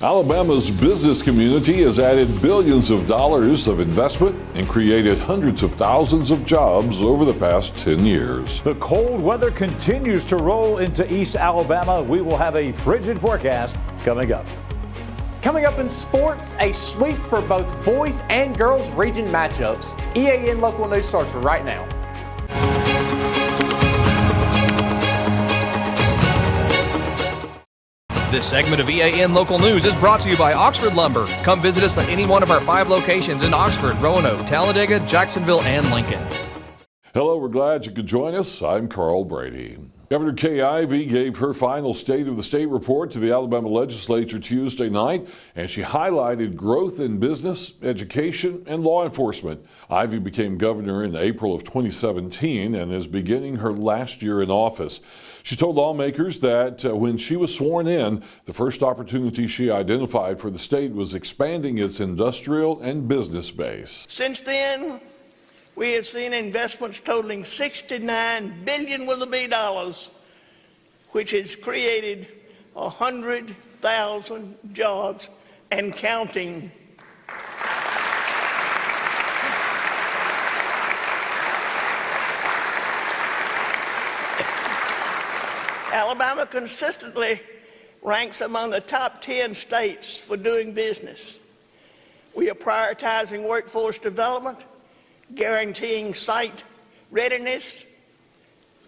Alabama's business community has added billions of dollars of investment and created hundreds of thousands of jobs over the past 10 years. The cold weather continues to roll into East Alabama. We will have a frigid forecast coming up. Coming up in sports, a sweep for both boys and girls region matchups. EAN Local News starts right now. This segment of EAN Local News is brought to you by Oxford Lumber. Come visit us at any one of our 5 locations in Oxford, Roanoke, Talladega, Jacksonville, and Lincoln. Hello, we're glad you could join us. I'm Carl Brady. Governor Kay Ivey gave her final State of the State report to the Alabama legislature Tuesday night, and she highlighted growth in business, education, and law enforcement. Ivey became governor in April of 2017 and is beginning her last year in office. She told lawmakers that when she was sworn in, the first opportunity she identified for the state was expanding its industrial and business base. Since then, we have seen investments totaling $69 billion with a B dollars, which has created 100,000 jobs and counting. Alabama consistently ranks among the top 10 states for doing business. We are prioritizing workforce development, guaranteeing site readiness,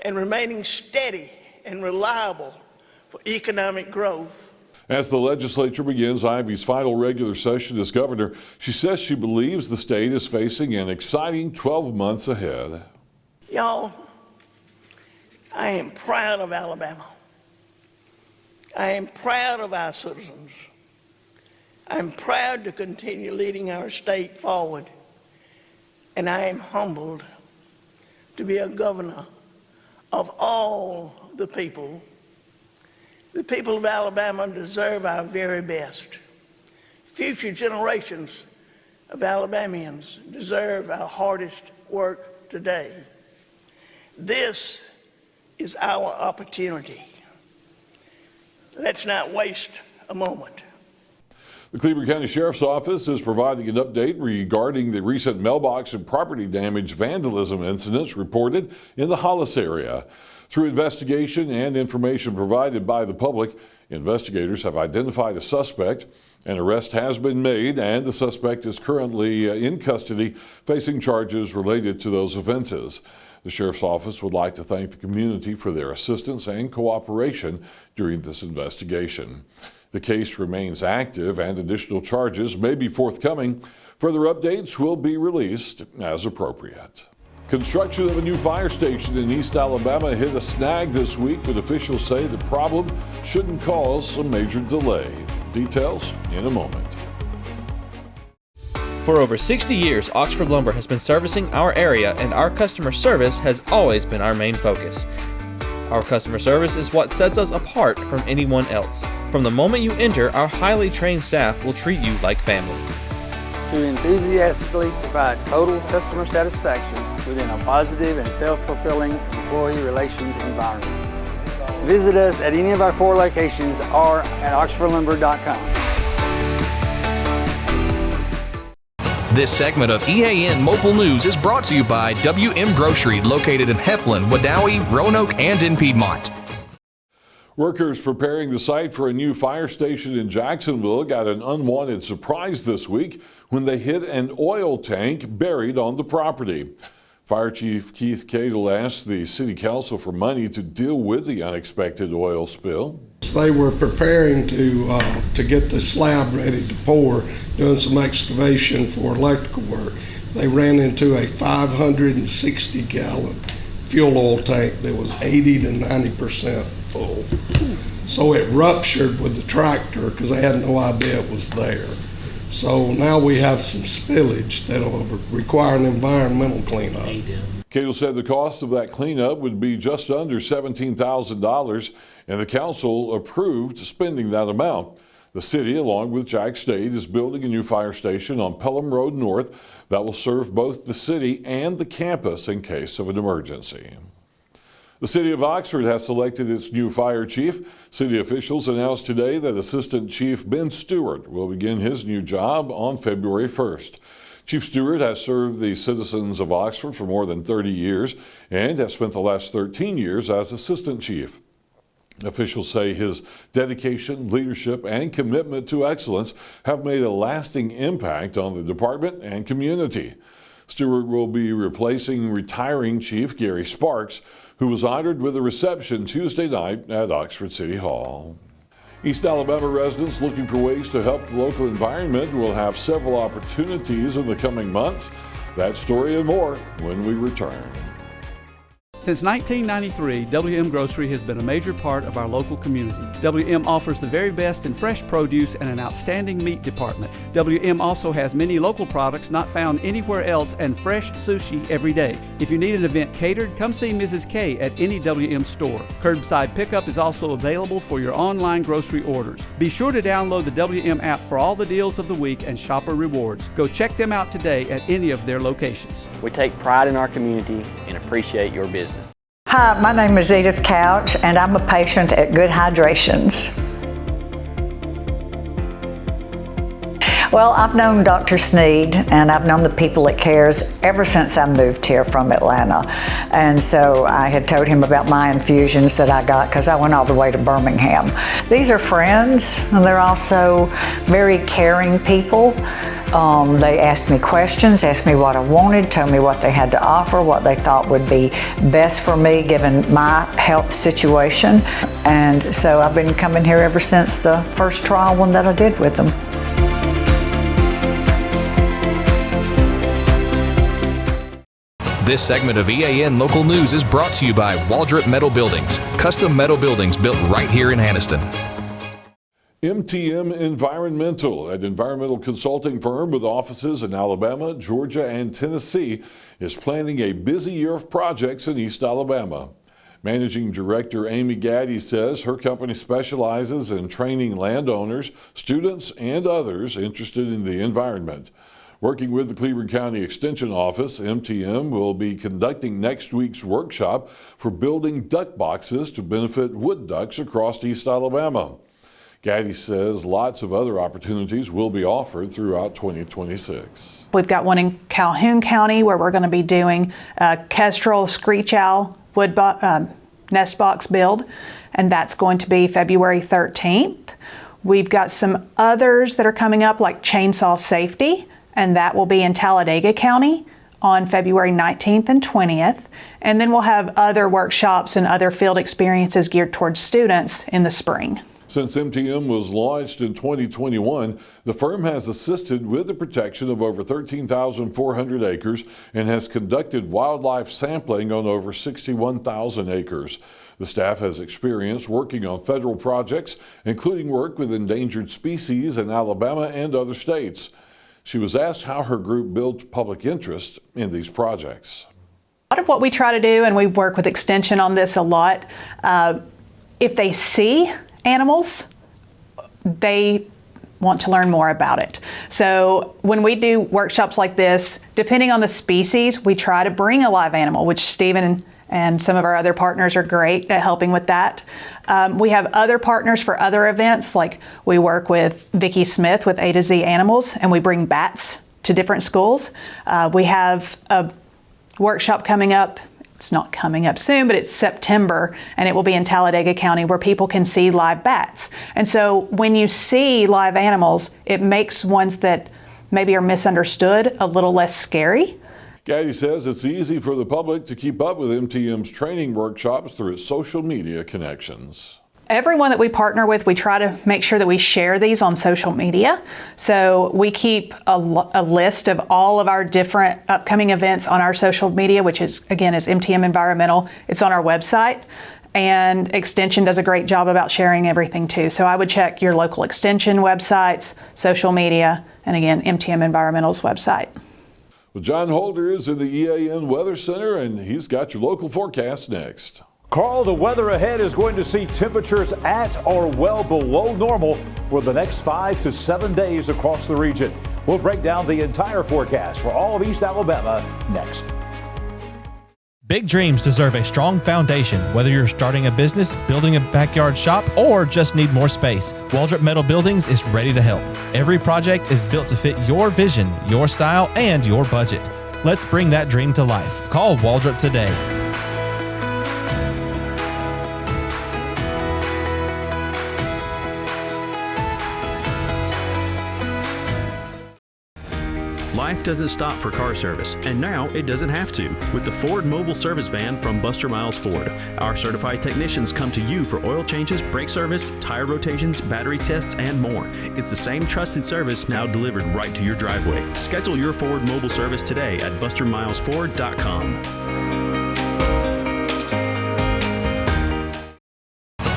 and remaining steady and reliable for economic growth. As the legislature begins Ivey's final regular session as governor, she says she believes the state is facing an exciting 12 months ahead. Y'all, I am proud of Alabama. I am proud of our citizens. I'm proud to continue leading our state forward. And I am humbled to be a governor of all the people. The people of Alabama deserve our very best. Future generations of Alabamians deserve our hardest work today. This is our opportunity. Let's not waste a moment. The Cleveland County Sheriff's Office is providing an update regarding the recent mailbox and property damage vandalism incidents reported in the Hollis area. Through investigation and information provided by the public, investigators have identified a suspect. An arrest has been made, and the suspect is currently in custody, facing charges related to those offenses. The Sheriff's Office would like to thank the community for their assistance and cooperation during this investigation. The case remains active and additional charges may be forthcoming. Further updates will be released as appropriate. Construction of a new fire station in East Alabama hit a snag this week, but officials say the problem shouldn't cause a major delay. Details in a moment. For over 60 years, Oxford Lumber has been servicing our area, and our customer service has always been our main focus. Our customer service is what sets us apart from anyone else. From the moment you enter, our highly trained staff will treat you like family. To enthusiastically provide total customer satisfaction within a positive and self-fulfilling employee relations environment. Visit us at any of our 4 locations or at oxfordlumber.com. This segment of EAN Local News is brought to you by WM Grocery, located in Heflin, Wadowee, Roanoke, and in Piedmont. Workers preparing the site for a new fire station in Jacksonville got an unwanted surprise this week when they hit an oil tank buried on the property. Fire Chief Keith Cadle asked the City Council for money to deal with the unexpected oil spill. They were preparing to get the slab ready to pour, doing some excavation for electrical work. They ran into a 560-gallon fuel oil tank that was 80 to 90% full. So it ruptured with the tractor because they had no idea it was there. So now we have some spillage that'll require an environmental cleanup. Cadle said the cost of that cleanup would be just under $17,000, and the council approved spending that amount. The city, along with Jack State, is building a new fire station on Pelham Road North that will serve both the city and the campus in case of an emergency. The The city of Oxford has selected its new fire chief. City officials announced today that Assistant Chief Ben Stewart will begin his new job on February 1st. Chief Stewart has served the citizens of Oxford for more than 30 years and has spent the last 13 years as Assistant Chief. Officials say his dedication, leadership, and commitment to excellence have made a lasting impact on the department and community. Stewart will be replacing retiring Chief Gary Sparks, who was honored with a reception Tuesday night at Oxford City Hall. East Alabama residents looking for ways to help the local environment will have several opportunities in the coming months. That story and more when we return. Since 1993, WM Grocery has been a major part of our local community. WM offers the very best in fresh produce and an outstanding meat department. WM also has many local products not found anywhere else and fresh sushi every day. If you need an event catered, come see Mrs. K at any WM store. Curbside pickup is also available for your online grocery orders. Be sure to download the WM app for all the deals of the week and shopper rewards. Go check them out today at any of their locations. We take pride in our community and appreciate your business. Hi, my name is Edith Couch, and I'm a patient at Good Hydrations. Well, I've known Dr. Sneed, and I've known the people at CARES ever since I moved here from Atlanta. And so I had told him about my infusions that I got because I went all the way to Birmingham. These are friends, and they're also very caring people. They asked me questions, asked me what I wanted, told me what they had to offer, what they thought would be best for me given my health situation. And so I've been coming here ever since the first trial one that I did with them. This segment of EAN Local News is brought to you by Waldrop Metal Buildings, custom metal buildings built right here in Anniston. MTM Environmental, an environmental consulting firm with offices in Alabama, Georgia, and Tennessee, is planning a busy year of projects in East Alabama. Managing Director Amy Gaddy says her company specializes in training landowners, students, and others interested in the environment. Working with the Cleveland County Extension Office, MTM will be conducting next week's workshop for building duck boxes to benefit wood ducks across East Alabama. Gaddy says lots of other opportunities will be offered throughout 2026. We've got one in Calhoun County where we're going to be doing a kestrel screech owl wood nest box build, and that's going to be February 13th. We've got some others that are coming up like chainsaw safety, and that will be in Talladega County on February 19th and 20th. And then we'll have other workshops and other field experiences geared towards students in the spring. Since MTM was launched in 2021, the firm has assisted with the protection of over 13,400 acres and has conducted wildlife sampling on over 61,000 acres. The staff has experience working on federal projects, including work with endangered species in Alabama and other states. She was asked how her group builds public interest in these projects. A lot of what we try to do, and we work with Extension on this a lot, if they see animals, they want to learn more about it. So when we do workshops like this, depending on the species, we try to bring a live animal, which Stephen and some of our other partners are great at helping with that. We have other partners for other events, like we work with Vicki Smith with A to Z Animals, and we bring bats to different schools. We have a workshop coming up. It's not coming up soon, but it's September, and it will be in Talladega County where people can see live bats. And so when you see live animals, it makes ones that maybe are misunderstood a little less scary. Gaddy says it's easy for the public to keep up with MTM's training workshops through its social media connections. Everyone that we partner with, we try to make sure that we share these on social media. So we keep a list of all of our different upcoming events on our social media, which is, again, is MTM Environmental. It's on our website. And Extension does a great job about sharing everything too. So I would check your local Extension websites, social media, and again, MTM Environmental's website. Well, John Holder is in the EAN Weather Center, and he's got your local forecast next. Carl, the weather ahead is going to see temperatures at or well below normal for the next 5 to 7 days across the region. We'll break down the entire forecast for all of East Alabama next. Big dreams deserve a strong foundation. Whether you're starting a business, building a backyard shop, or just need more space, Waldrop Metal Buildings is ready to help. Every project is built to fit your vision, your style, and your budget. Let's bring that dream to life. Call Waldrop today. Life doesn't stop for car service, and now it doesn't have to with the Ford Mobile Service Van from Buster Miles Ford. Our certified technicians come to you for oil changes, brake service, tire rotations, battery tests, and more. It's the same trusted service now delivered right to your driveway. Schedule your Ford Mobile service today at bustermilesford.com.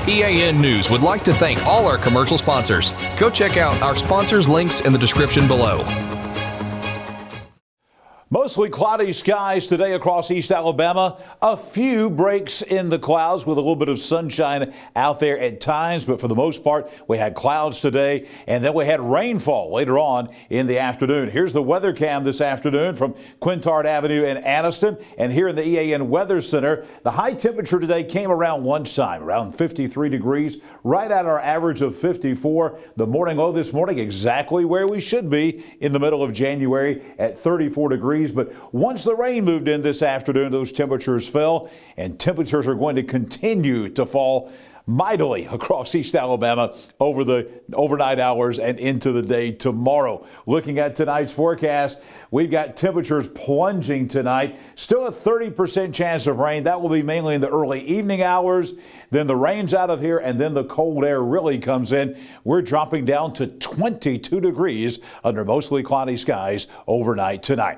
EAN News would like to thank all our commercial sponsors. Go check out our sponsors' links in the description below. Mostly cloudy skies today across East Alabama. A few breaks in the clouds with a little bit of sunshine out there at times, but for the most part, we had clouds today, and then we had rainfall later on in the afternoon. Here's the weather cam this afternoon from Quintard Avenue in Anniston, and here in the EAN Weather Center. The high temperature today came around lunchtime, around 53 degrees, right at our average of 54. The morning low this morning, exactly where we should be in the middle of January at 34 degrees. But once the rain moved in this afternoon, those temperatures fell, and temperatures are going to continue to fall mightily across East Alabama over the overnight hours and into the day tomorrow. Looking at tonight's forecast, we've got temperatures plunging tonight. Still a 30% chance of rain. That will be mainly in the early evening hours. Then the rain's out of here, and then the cold air really comes in. We're dropping down to 22 degrees under mostly cloudy skies overnight tonight.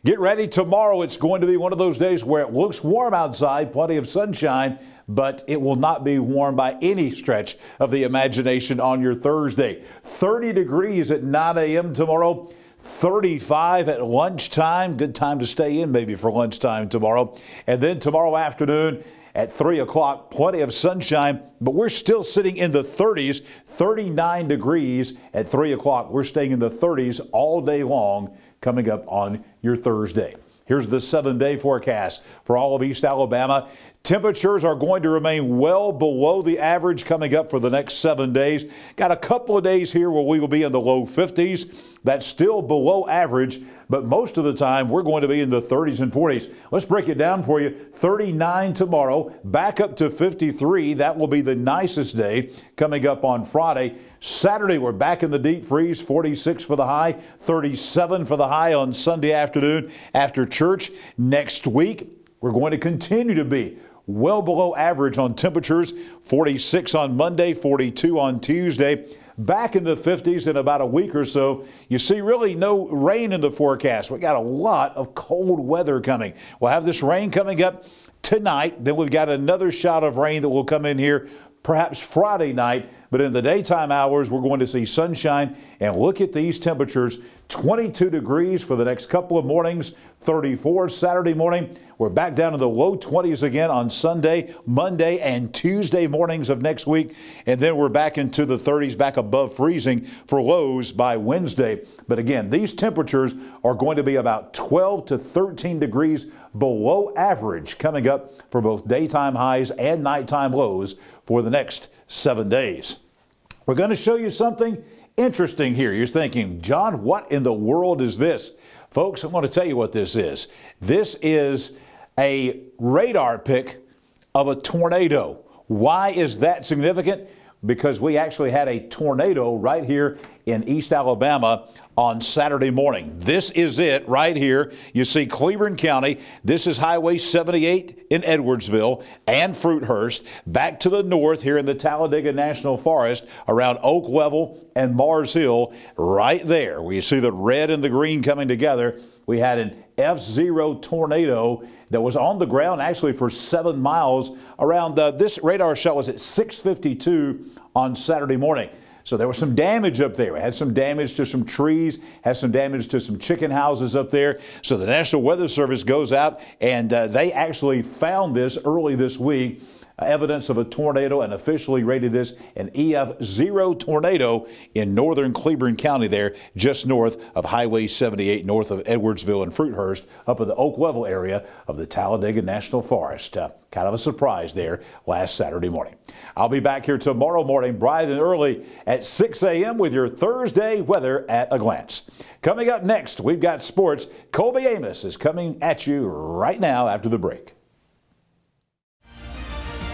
Get ready tomorrow. It's going to be one of those days where it looks warm outside, plenty of sunshine, but it will not be warm by any stretch of the imagination on your Thursday. 30 degrees at 9 a.m. tomorrow. 35 at lunchtime. Good time to stay in maybe for lunchtime tomorrow. And then tomorrow afternoon at 3 o'clock, plenty of sunshine, but we're still sitting in the 30s, 39 degrees at 3 o'clock. We're staying in the 30s all day long coming up on your Thursday. Here's the 7-day forecast for all of East Alabama. Temperatures are going to remain well below the average coming up for the next 7 days. Got a couple of days here where we will be in the low 50s. That's still below average, but most of the time we're going to be in the 30s and 40s. Let's break it down for you. 39 tomorrow, back up to 53. That will be the nicest day coming up on Friday. Saturday, we're back in the deep freeze, 46 for the high, 37 for the high on Sunday afternoon after church. Next week, we're going to continue to be well below average on temperatures, 46 on Monday, 42 on Tuesday. Back in the 50s in about a week or so. You see really no rain in the forecast. We got a lot of cold weather coming. We'll have this rain coming up tonight. Then we've got another shot of rain that will come in here perhaps Friday night. But in the daytime hours, we're going to see sunshine. And look at these temperatures. 22 degrees for the next couple of mornings, 34 Saturday morning. We're back down to the low 20s again on Sunday, Monday, and Tuesday mornings of next week. And then we're back into the 30s, back above freezing for lows by Wednesday. But again, these temperatures are going to be about 12 to 13 degrees below average coming up for both daytime highs and nighttime lows for the next 7 days. We're going to show you something interesting here. You're thinking, John, what in the world is this? Folks, I'm going to tell you what this is. This is a radar pic of a tornado. Why is that significant? Because we actually had a tornado right here in East Alabama on Saturday morning. This is it right here. You see Cleburne County. This is Highway 78 in Edwardsville and Fruithurst. Back to the north here in the Talladega National Forest around Oak Level and Mars Hill. Right there where you see the red and the green coming together. We had an F0 tornado that was on the ground actually for 7 miles around this radar shot was at 6:52 on Saturday morning. So there was some damage up there. We had some damage to some trees, had some damage to some chicken houses up there. So the National Weather Service goes out and they actually found this early this week. evidence of a tornado and officially rated this an EF0 tornado in northern Cleburne County there, just north of Highway 78, north of Edwardsville and Fruithurst, up in the Oak Level area of the Talladega National Forest. Kind of a surprise there last Saturday morning. I'll be back here tomorrow morning bright and early at 6 a.m. with your Thursday weather at a glance. Coming up next, we've got sports. Colby Amos is coming at you right now after the break.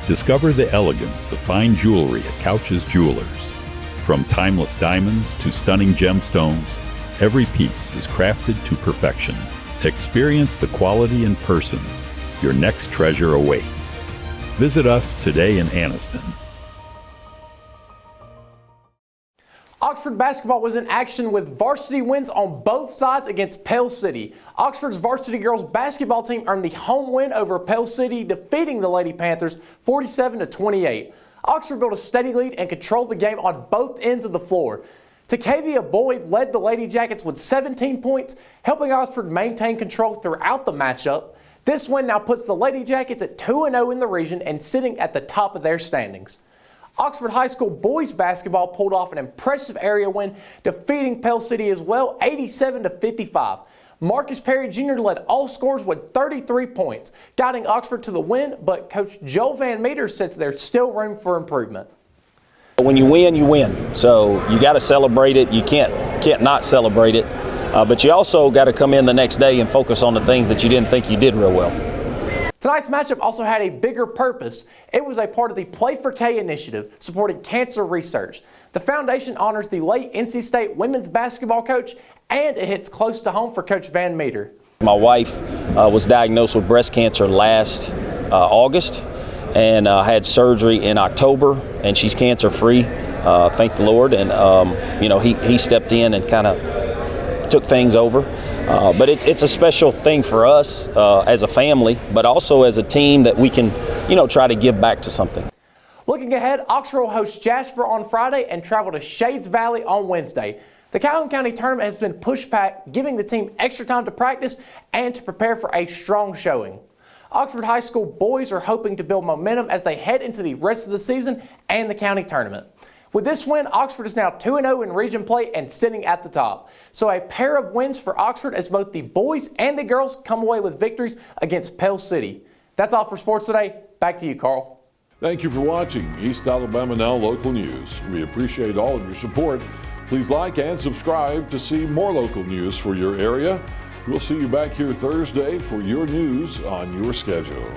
Discover the elegance of fine jewelry at Couch's Jewelers. From timeless diamonds to stunning gemstones, every piece is crafted to perfection. Experience the quality in person. Your next treasure awaits. Visit us today in Anniston. Oxford basketball was in action with varsity wins on both sides against Pell City. Oxford's varsity girls basketball team earned the home win over Pell City, defeating the Lady Panthers 47-28. Oxford built a steady lead and controlled the game on both ends of the floor. Takavia Boyd led the Lady Jackets with 17 points, helping Oxford maintain control throughout the matchup. This win now puts the Lady Jackets at 2-0 in the region and sitting at the top of their standings. Oxford High School boys basketball pulled off an impressive area win, defeating Pell City as well, 87-55. Marcus Perry Jr. led all scorers with 33 points, guiding Oxford to the win, but Coach Joe Van Meter says there's still room for improvement. When you win, you win. So you got to celebrate it. You can't not celebrate it. But you also got to come in the next day and focus on the things that you didn't think you did real well. Tonight's matchup also had a bigger purpose. It was a part of the Play for K initiative supporting cancer research. The foundation honors the late NC State women's basketball coach, and it hits close to home for Coach Van Meter. My wife was diagnosed with breast cancer last August and had surgery in October, and she's cancer-free, thank the Lord. And, he stepped in and kind of took things over. But it's a special thing for us as a family, but also as a team that we can, try to give back to something. Looking ahead, Oxford will host Jasper on Friday and travel to Shades Valley on Wednesday. The Calhoun County tournament has been pushed back, giving the team extra time to practice and to prepare for a strong showing. Oxford High School boys are hoping to build momentum as they head into the rest of the season and the county tournament. With this win, Oxford is now 2-0 in region play and sitting at the top. So a pair of wins for Oxford as both the boys and the girls come away with victories against Pell City. That's all for sports today. Back to you, Carl. Thank you for watching East Alabama Now Local News. We appreciate all of your support. Please like and subscribe to see more local news for your area. We'll see you back here Thursday for your news on your schedule.